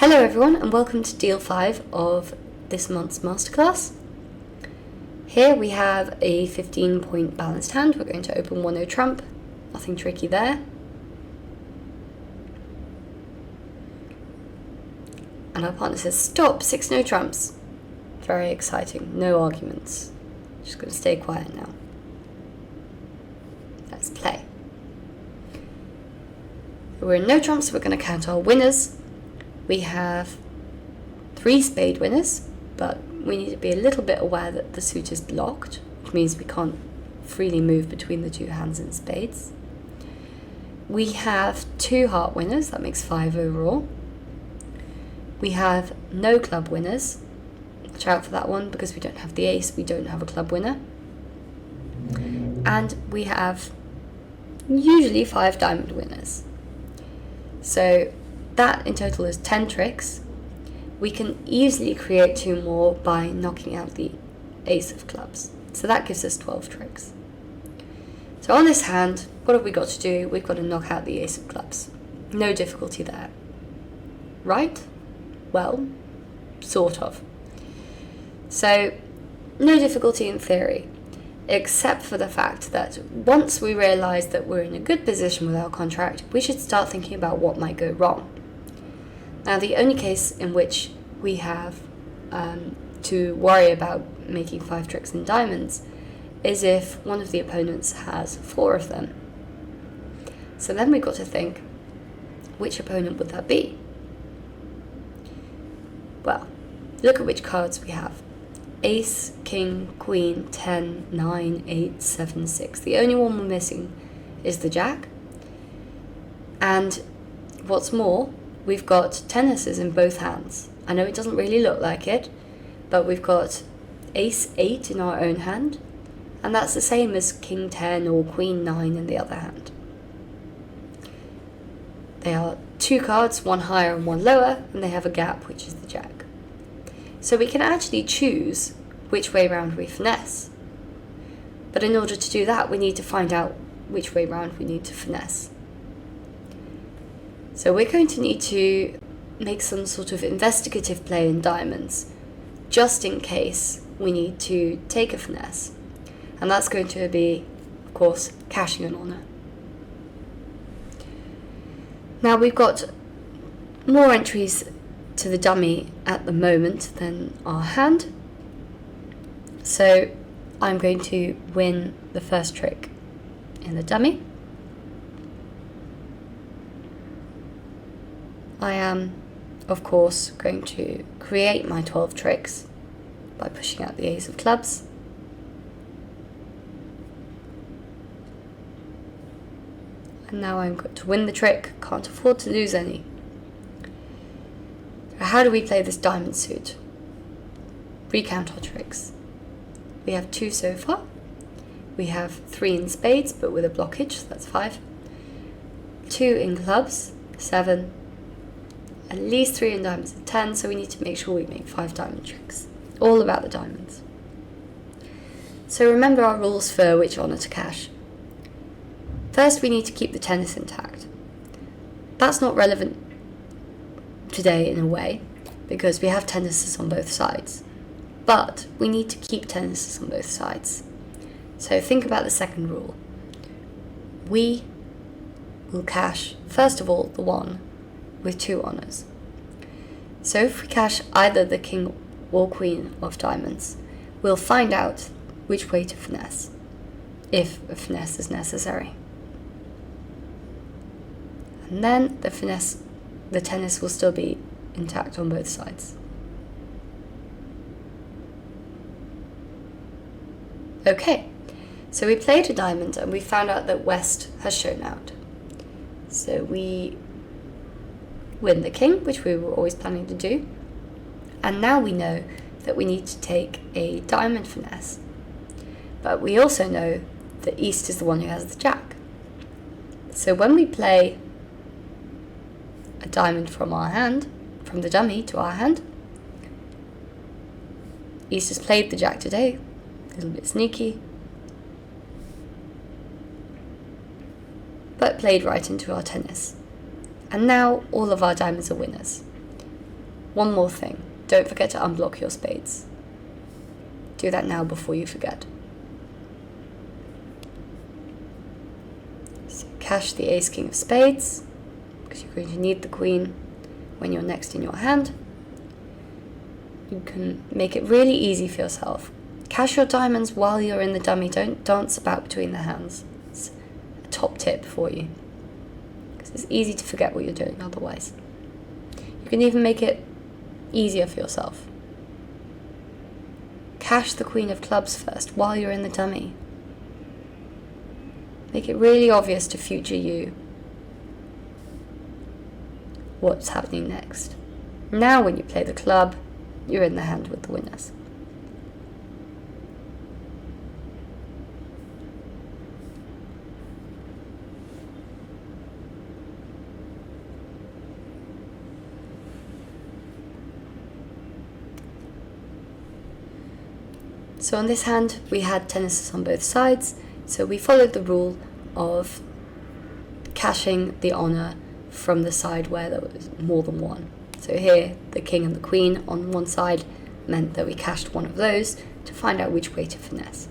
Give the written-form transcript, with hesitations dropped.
Hello everyone and welcome to Deal 5 of this month's Masterclass. Here we have a 15-point balanced hand. We're going to open 1-0 trump, nothing tricky there. And our partner says stop, 6-0 trumps. Very exciting, no arguments. Just going to stay quiet now. Let's play. We're in no trumps, so we're going to count our winners. We have 3 spade winners, but we need to be a little bit aware that the suit is locked, which means we can't freely move between the 2 hands in spades. We have 2 heart winners, that makes 5 overall. We have no club winners. Watch out for that one because we don't have the ace, we don't have a club winner. And we have usually 5 diamond winners. So that in total is 10 tricks. We can easily create 2 more by knocking out the ace of clubs. So that gives us 12 tricks. So on this hand, what have we got to do? We've got to knock out the ace of clubs. No difficulty there. Right? Well, sort of. So, no difficulty in theory, except for the fact that once we realise that we're in a good position with our contract, we should start thinking about what might go wrong. Now, the only case in which we have to worry about making 5 tricks in diamonds is if one of the opponents has 4 of them. So then we've got to think, which opponent would that be? Well, look at which cards we have. Ace, King, Queen, 10, 9, 8, 7, 6. The only one we're missing is the Jack. And what's more, we've got tennises in both hands. I know it doesn't really look like it, but we've got Ace 8 in our own hand, and that's the same as King 10 or Queen 9 in the other hand. They are 2 cards, one higher and one lower, and they have a gap, which is the Jack. So we can actually choose which way round we finesse. But in order to do that, we need to find out which way round we need to finesse. So we're going to need to make some sort of investigative play in diamonds, just in case we need to take a finesse. And that's going to be, of course, cashing an honour. Now we've got more entries to the dummy at the moment than our hand. So I'm going to win the first trick in the dummy. I am, of course, going to create my 12 tricks by pushing out the ace of clubs. And now I'm going to win the trick, can't afford to lose any. So how do we play this diamond suit? Recount our tricks. We have 2 so far. We have 3 in spades, but with a blockage, so that's 5. 2 in clubs, 7. At least 3 in diamonds, 10, so we need to make sure we make 5 diamond tricks. All about the diamonds. So remember our rules for which honour to cash. First, we need to keep the tennis intact. That's not relevant today in a way, because we have tennises on both sides. But we need to keep tennises on both sides. So think about the second rule. We will cash, first of all, the 1 with 2 honours. So if we cash either the King or Queen of diamonds, we'll find out which way to finesse, if a finesse is necessary. And then the tennis will still be intact on both sides. Okay, so we played a diamond and we found out that West has shown out. So we win the King, which we were always planning to do. And now we know that we need to take a diamond finesse. But we also know that East is the one who has the Jack. So when we play a diamond from our hand, from the dummy to our hand, East has played the Jack today, a little bit sneaky, but played right into our tennis. And now all of our diamonds are winners. One more thing, don't forget to unblock your spades. Do that now before you forget. So cash the ace king of spades, because you're going to need the queen when you're next in your hand. You can make it really easy for yourself. Cash your diamonds while you're in the dummy. Don't dance about between the hands. It's a top tip for you, because it's easy to forget what you're doing otherwise. You can even make it easier for yourself. Cash the queen of clubs first while you're in the dummy. Make it really obvious to future you what's happening next. Now when you play the club, you're in the hand with the winners. So on this hand, we had tennises on both sides, so we followed the rule of cashing the honour from the side where there was more than one. So here, the king and the queen on one side meant that we cashed one of those to find out which way to finesse.